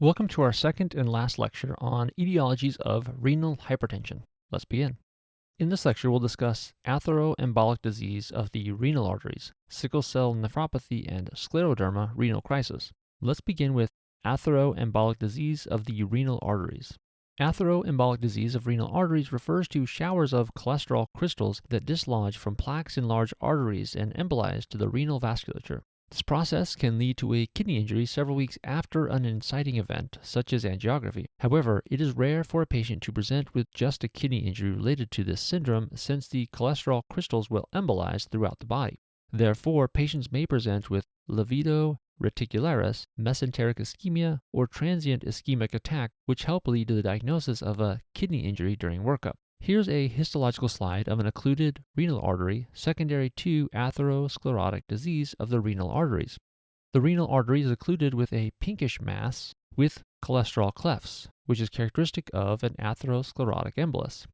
Welcome to our second and last lecture on etiologies of renal hypertension. Let's begin. In this lecture, we'll discuss atheroembolic disease of the renal arteries, sickle cell nephropathy, and scleroderma renal crisis. Let's begin with atheroembolic disease of the renal arteries. Atheroembolic disease of renal arteries refers to showers of cholesterol crystals that dislodge from plaques in large arteries and embolize to the renal vasculature. This process can lead to a kidney injury several weeks after an inciting event, such as angiography. However, it is rare for a patient to present with just a kidney injury related to this syndrome, since the cholesterol crystals will embolize throughout the body. Therefore, patients may present with livedo reticularis, mesenteric ischemia, or transient ischemic attack, which help lead to the diagnosis of a kidney injury during workup. Here's a histological slide of an occluded renal artery secondary to atherosclerotic disease of the renal arteries. The renal artery is occluded with a pinkish mass with cholesterol clefts, which is characteristic of an atherosclerotic embolus.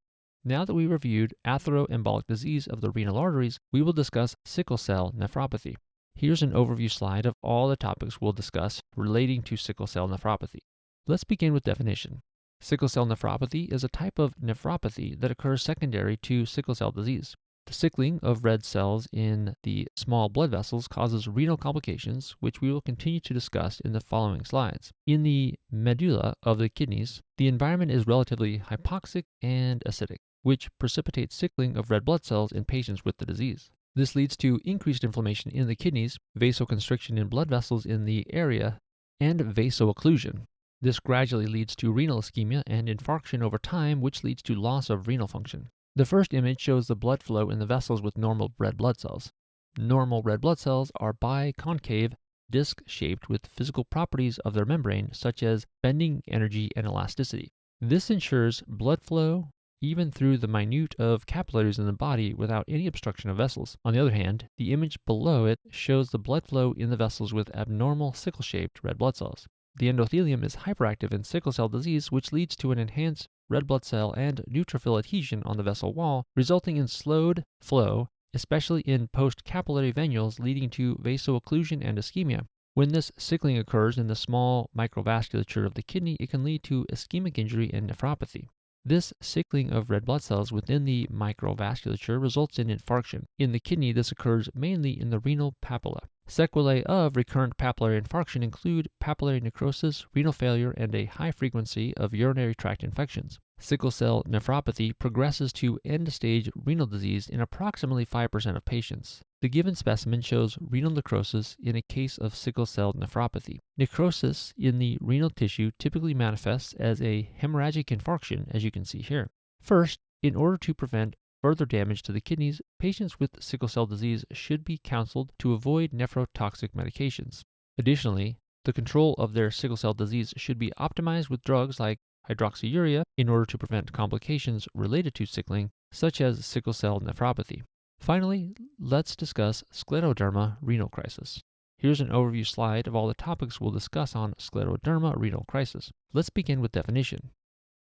Now that we reviewed atheroembolic disease of the renal arteries, we will discuss sickle cell nephropathy. Here's an overview slide of all the topics we'll discuss relating to sickle cell nephropathy. Let's begin with definition. Sickle cell nephropathy is a type of nephropathy that occurs secondary to sickle cell disease. The sickling of red cells in the small blood vessels causes renal complications, which we will continue to discuss in the following slides. In the medulla of the kidneys, the environment is relatively hypoxic and acidic, which precipitates sickling of red blood cells in patients with the disease. This leads to increased inflammation in the kidneys, vasoconstriction in blood vessels in the area, and vaso-occlusion. This gradually leads to renal ischemia and infarction over time, which leads to loss of renal function. The first image shows the blood flow in the vessels with normal red blood cells. Normal red blood cells are biconcave, disc-shaped with physical properties of their membrane, such as bending energy and elasticity. This ensures blood flow even through the minute of capillaries in the body without any obstruction of vessels. On the other hand, the image below it shows the blood flow in the vessels with abnormal sickle-shaped red blood cells. The endothelium is hyperactive in sickle cell disease, which leads to an enhanced red blood cell and neutrophil adhesion on the vessel wall, resulting in slowed flow, especially in post-capillary venules, leading to vaso-occlusion and ischemia. When this sickling occurs in the small microvasculature of the kidney, it can lead to ischemic injury and nephropathy. This sickling of red blood cells within the microvasculature results in infarction. In the kidney, this occurs mainly in the renal papilla. Sequelae of recurrent papillary infarction include papillary necrosis, renal failure, and a high frequency of urinary tract infections. Sickle cell nephropathy progresses to end-stage renal disease in approximately 5% of patients. The given specimen shows renal necrosis in a case of sickle cell nephropathy. Necrosis in the renal tissue typically manifests as a hemorrhagic infarction, as you can see here. First, in order to prevent further damage to the kidneys, patients with sickle cell disease should be counseled to avoid nephrotoxic medications. Additionally, the control of their sickle cell disease should be optimized with drugs like hydroxyurea in order to prevent complications related to sickling, such as sickle cell nephropathy. Finally, let's discuss scleroderma renal crisis. Here's an overview slide of all the topics we'll discuss on scleroderma renal crisis. Let's begin with definition.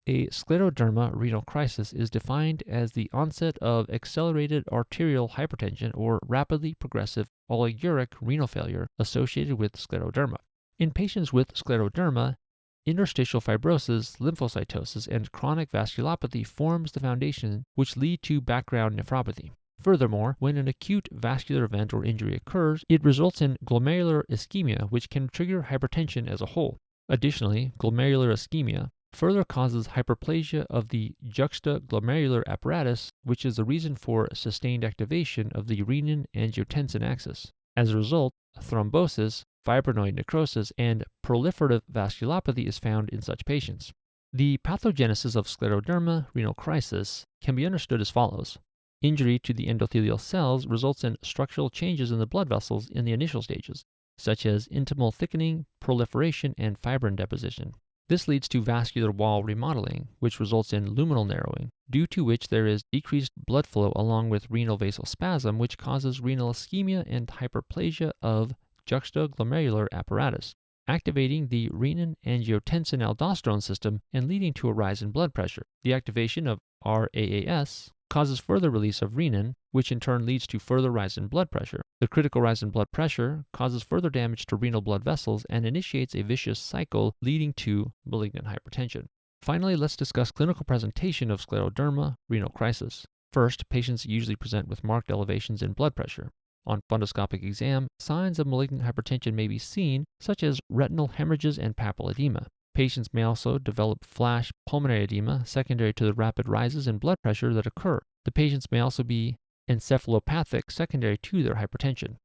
A scleroderma renal crisis is defined as the onset of accelerated arterial hypertension or rapidly progressive oliguric renal failure associated with scleroderma. In patients with scleroderma, interstitial fibrosis, lymphocytosis, and chronic vasculopathy forms the foundation which lead to background nephropathy. Furthermore, when an acute vascular event or injury occurs, it results in glomerular ischemia, which can trigger hypertension as a whole. Additionally, glomerular ischemia further causes hyperplasia of the juxtaglomerular apparatus, which is the reason for sustained activation of the renin-angiotensin axis. As a result, thrombosis, fibrinoid necrosis, and proliferative vasculopathy is found in such patients. The pathogenesis of scleroderma renal crisis can be understood as follows. Injury to the endothelial cells results in structural changes in the blood vessels in the initial stages, such as intimal thickening, proliferation, and fibrin deposition. This leads to vascular wall remodeling, which results in luminal narrowing, due to which there is decreased blood flow along with renal vasospasm, which causes renal ischemia and hyperplasia of juxtaglomerular apparatus, activating the renin-angiotensin-aldosterone system and leading to a rise in blood pressure. The activation of RAAS causes further release of renin, which in turn leads to further rise in blood pressure. The critical rise in blood pressure causes further damage to renal blood vessels and initiates a vicious cycle leading to malignant hypertension. Finally, let's discuss clinical presentation of scleroderma renal crisis. First, patients usually present with marked elevations in blood pressure. On fundoscopic exam, signs of malignant hypertension may be seen, such as retinal hemorrhages and papilledema. Patients may also develop flash pulmonary edema secondary to the rapid rises in blood pressure that occur. The patients may also be encephalopathic secondary to their hypertension.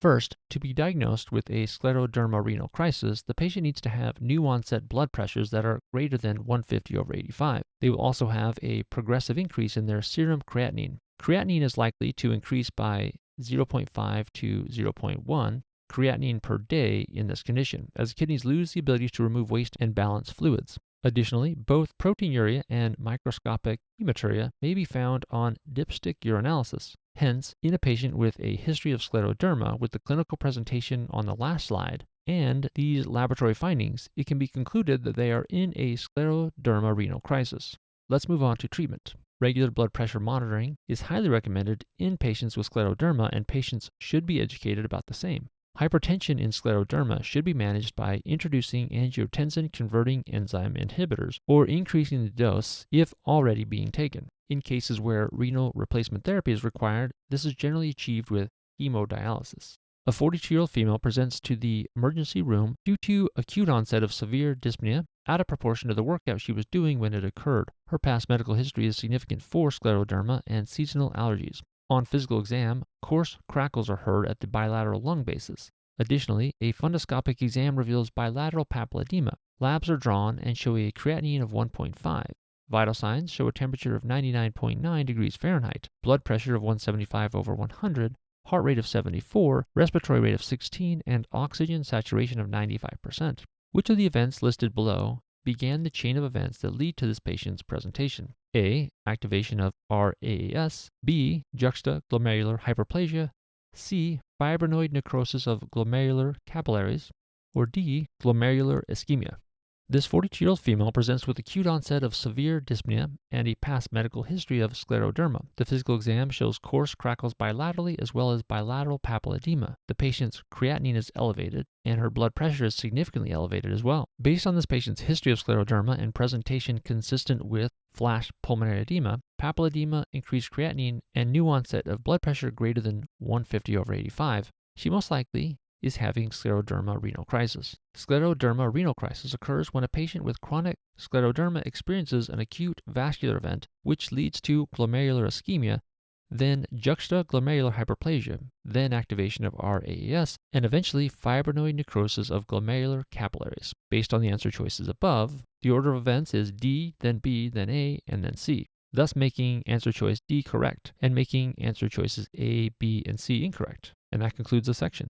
First, to be diagnosed with a scleroderma renal crisis, the patient needs to have new onset blood pressures that are greater than 150/85. They will also have a progressive increase in their serum creatinine. Creatinine is likely to increase by 0.5 to 0.1 creatinine per day in this condition, as kidneys lose the ability to remove waste and balance fluids. Additionally, both proteinuria and microscopic hematuria may be found on dipstick urinalysis. Hence, in a patient with a history of scleroderma with the clinical presentation on the last slide and these laboratory findings, it can be concluded that they are in a scleroderma renal crisis. Let's move on to treatment. Regular blood pressure monitoring is highly recommended in patients with scleroderma, and patients should be educated about the same. Hypertension in scleroderma should be managed by introducing angiotensin-converting enzyme inhibitors or increasing the dose if already being taken. In cases where renal replacement therapy is required, this is generally achieved with hemodialysis. A 42-year-old female presents to the emergency room due to acute onset of severe dyspnea out of proportion to the workout she was doing when it occurred. Her past medical history is significant for scleroderma and seasonal allergies. On physical exam, coarse crackles are heard at the bilateral lung bases. Additionally, a fundoscopic exam reveals bilateral papilledema. Labs are drawn and show a creatinine of 1.5. Vital signs show a temperature of 99.9 degrees Fahrenheit, blood pressure of 175/100, heart rate of 74, respiratory rate of 16, and oxygen saturation of 95%. Which of the events listed below began the chain of events that lead to this patient's presentation? A. Activation of RAAS. B. Juxtaglomerular hyperplasia. C. Fibrinoid necrosis of glomerular capillaries. Or D. Glomerular ischemia. This 42-year-old female presents with acute onset of severe dyspnea and a past medical history of scleroderma. The physical exam shows coarse crackles bilaterally as well as bilateral papilledema. The patient's creatinine is elevated and her blood pressure is significantly elevated as well. Based on this patient's history of scleroderma and presentation consistent with flash pulmonary edema, papilledema, increased creatinine, and new onset of blood pressure greater than 150/85, she most likely is having scleroderma renal crisis. Scleroderma renal crisis occurs when a patient with chronic scleroderma experiences an acute vascular event which leads to glomerular ischemia, then juxtaglomerular hyperplasia, then activation of RAAS, and eventually fibrinoid necrosis of glomerular capillaries. Based on the answer choices above, the order of events is D, then B, then A, and then C, thus making answer choice D correct and making answer choices A, B, and C incorrect. And that concludes the section.